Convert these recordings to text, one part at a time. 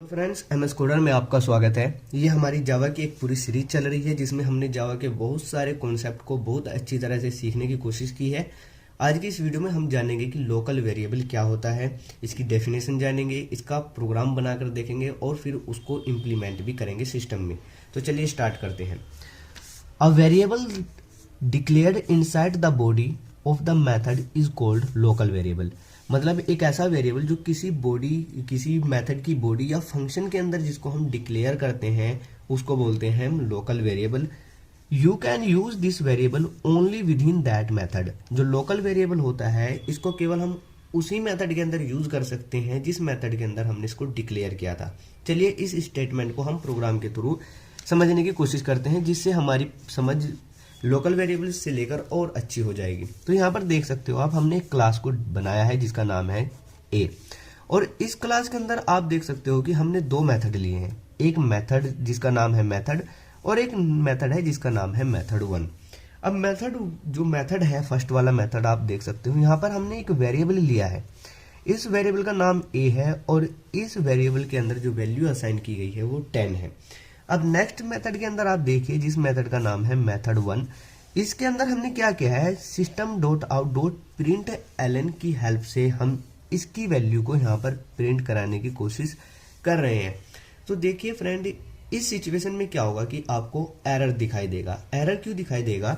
तो friends, MS coder में आपका स्वागत है। ये हमारी जावा की एक पूरी सीरीज चल रही है जिसमें हमने जावा के बहुत सारे कॉन्सेप्ट को बहुत अच्छी तरह से सीखने की कोशिश की है। आज की इस वीडियो में हम जानेंगे कि लोकल वेरिएबल क्या होता है, इसकी डेफिनेशन जानेंगे, इसका प्रोग्राम बनाकर देखेंगे और फिर उसको इम्प्लीमेंट भी करेंगे सिस्टम में। तो चलिए स्टार्ट करते हैं। A variable declared inside the body of the method is called local variable. मतलब एक ऐसा वेरिएबल जो किसी मेथड की बॉडी या फंक्शन के अंदर जिसको हम डिक्लेयर करते हैं उसको बोलते हैं हम local variable. You can use this variable only with in that method. जो लोकल वेरिएबल होता है इसको केवल हम उसी मेथड के अंदर यूज कर सकते हैं जिस मेथड के अंदर हमने इसको डिक्लेयर किया था। चलिए इस स्टेटमेंट को हम प्रोग्राम के थ्रू समझने की कोशिश करते हैं जिससे हमारी समझ लोकल वेरिएबल से लेकर और अच्छी हो जाएगी। तो यहाँ पर देख सकते हो आप, हमने एक क्लास को बनाया है जिसका नाम है ए, और इस क्लास के अंदर आप देख सकते हो कि हमने दो मेथड लिए हैं। एक मेथड जिसका नाम है मेथड और एक मेथड है जिसका नाम है मेथड वन। अब मेथड है फर्स्ट वाला मेथड, आप देख सकते हो यहाँ पर हमने एक वेरिएबल लिया है। इस वेरिएबल का नाम ए है और इस वेरिएबल के अंदर जो वैल्यू असाइन की गई है वो 10 है। अब नेक्स्ट मेथड के अंदर आप देखिए जिस मेथड का नाम है मेथड वन, इसके अंदर हमने क्या किया है, system dot out dot print ln की हेल्प से हम इसकी वैल्यू को यहाँ पर प्रिंट कराने की कोशिश कर रहे हैं। तो देखिए फ्रेंड, इस सिचुएशन में क्या होगा कि आपको एरर दिखाई देगा। एरर क्यों दिखाई देगा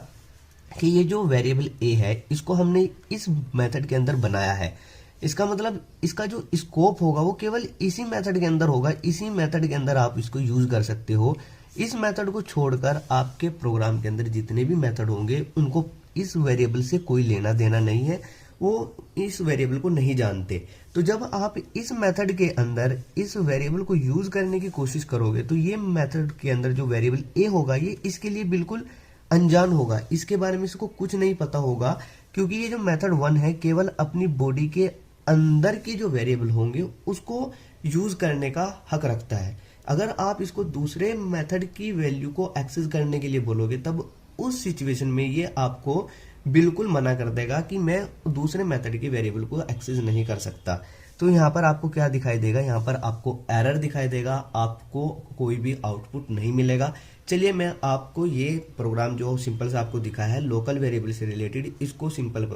कि ये जो वेरिएबल ए है इसको हमने इस मेथड के अंदर बनाया है। इसका मतलब इसका जो स्कोप होगा वो केवल इसी मेथड के अंदर होगा। इसी मेथड के अंदर आप इसको यूज कर सकते हो। इस मेथड को छोड़कर आपके प्रोग्राम के अंदर जितने भी मेथड होंगे उनको इस वेरिएबल से कोई लेना देना नहीं है, वो इस वेरिएबल को नहीं जानते। तो जब आप इस मेथड के अंदर इस वेरिएबल को यूज करने की कोशिश करोगे तो ये मेथड के अंदर जो वेरिएबल ए होगा ये इसके लिए बिल्कुल अनजान होगा, इसके बारे में इसको कुछ नहीं पता होगा, क्योंकि ये जो मेथड वन है केवल अपनी बॉडी के अंदर के जो वेरिएबल होंगे उसको यूज करने का हक रखता है। अगर आप इसको दूसरे मेथड की वैल्यू को एक्सेस करने के लिए बोलोगे तब उस सिचुएशन में ये आपको बिल्कुल मना कर देगा कि मैं दूसरे मेथड के वेरिएबल को एक्सेस नहीं कर सकता। तो यहाँ पर आपको क्या दिखाई देगा, यहाँ पर आपको एरर दिखाई देगा, आपको कोई भी आउटपुट नहीं मिलेगा। चलिए मैं आपको ये प्रोग्राम जो सिंपल से आपको दिखाया है लोकल वेरिएबल से रिलेटेड, इसको सिंपल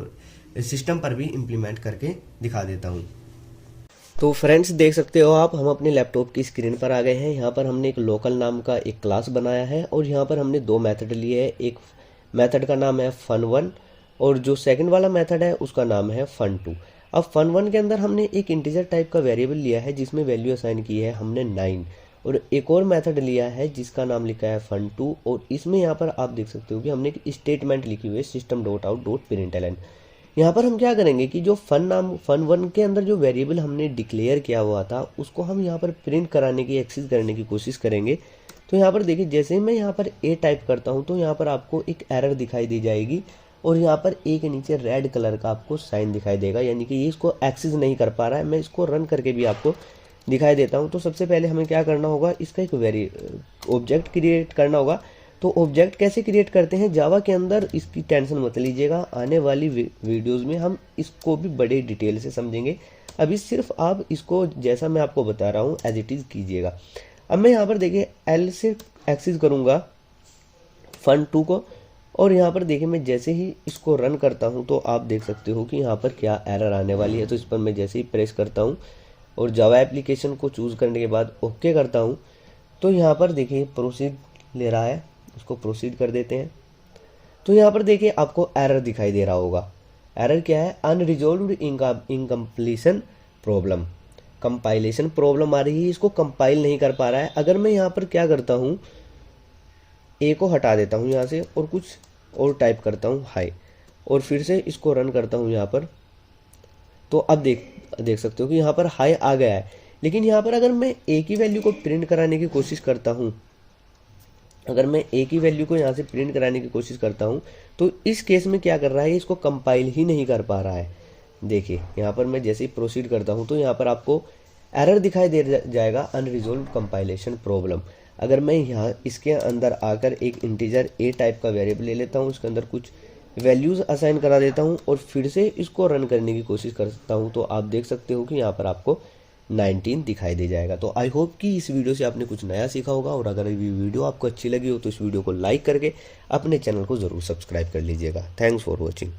सिस्टम पर भी इम्प्लीमेंट करके दिखा देता हूँ। तो फ्रेंड्स देख सकते हो आप, हम अपने लैपटॉप की स्क्रीन पर आ गए हैं। यहाँ पर हमने एक लोकल नाम का एक क्लास बनाया है और यहाँ पर हमने दो मेथड लिए हैं। एक मेथड का नाम है फन वन और जो सेकंड वाला मेथड है उसका नाम है फन टू। अब फन वन के अंदर हमने एक इंटीजर टाइप का वेरिएबल लिया है जिसमें वैल्यू असाइन की है हमने 9, और एक और मेथड लिया है जिसका नाम लिखा है फन टू, और इसमें यहाँ पर आप देख सकते हो कि हमने एक स्टेटमेंट लिखी हुई है system dot out dot print ln. यहाँ पर हम क्या करेंगे कि जो फन वन के अंदर जो वेरिएबल हमने डिक्लेयर किया हुआ था उसको हम यहाँ पर प्रिंट कराने की एक्सेस करने की कोशिश करेंगे। तो यहाँ पर देखिए, जैसे मैं यहाँ पर ए टाइप करता हूँ तो यहाँ पर आपको एक एरर दिखाई दी जाएगी और यहाँ पर ए के नीचे रेड कलर का आपको साइन दिखाई देगा, यानी कि ये इसको एक्सेस नहीं कर पा रहा है। मैं इसको रन करके भी आपको दिखाई देता हूँ। तो सबसे पहले हमें क्या करना होगा, इसका एक ऑब्जेक्ट क्रिएट करना होगा। तो ऑब्जेक्ट कैसे क्रिएट करते हैं जावा के अंदर, इसकी टेंशन मत लीजिएगा, आने वाली वीडियोस में हम इसको भी बड़े डिटेल से समझेंगे। अभी सिर्फ आप इसको जैसा मैं आपको बता रहा हूँ एज इट इज कीजिएगा। अब मैं यहाँ पर देखिए एल से एक्सेस करूँगा फन टू को, और यहाँ पर देखिए मैं जैसे ही इसको रन करता हूँ तो आप देख सकते हो कि यहाँ पर क्या एरर आने वाली है। तो इस पर मैं जैसे ही प्रेस करता हूँ और जावा एप्लीकेशन को चूज करने के बाद ओके करता हूँ तो यहाँ पर देखिए प्रोसीड ले रहा है, उसको प्रोसीड कर देते हैं। तो यहाँ पर देखिए आपको एरर दिखाई दे रहा होगा। एरर क्या है, अनरिजोल्व्ड इनकम्प्लीशन प्रॉब्लम, कंपाइलेशन प्रॉब्लम आ रही है, इसको कंपाइल नहीं कर पा रहा है। अगर मैं यहाँ पर क्या करता हूँ, ए को हटा देता हूँ यहाँ से और कुछ और टाइप करता हूँ हाई, और फिर से इसको रन करता हूँ यहाँ पर, तो अब देख सकते हो कि यहाँ पर हाई आ गया है। लेकिन यहाँ पर अगर मैं ए की वैल्यू को प्रिंट कराने की कोशिश करता हूँ, अगर मैं ए की वैल्यू को यहाँ से प्रिंट कराने की कोशिश करता हूँ तो इस केस में क्या कर रहा है, इसको कंपाइल ही नहीं कर पा रहा है। देखिए यहाँ पर मैं जैसे ही प्रोसीड करता हूँ तो यहाँ पर आपको एरर दिखाई दे जाएगा, अनरिजोल्व कंपाइलेशन प्रॉब्लम। अगर मैं यहाँ इसके अंदर आकर एक इंटीजर ए टाइप का वेरिएबल ले लेता हूँ, उसके अंदर कुछ वैल्यूज असाइन करा देता हूँ और फिर से इसको रन करने की कोशिश करता हूँ तो आप देख सकते हो कि यहाँ पर आपको 19 दिखाई दे जाएगा। तो आई होप कि इस वीडियो से आपने कुछ नया सीखा होगा, और अगर ये वीडियो आपको अच्छी लगी हो तो इस वीडियो को लाइक करके अपने चैनल को ज़रूर सब्सक्राइब कर लीजिएगा। Thanks for watching.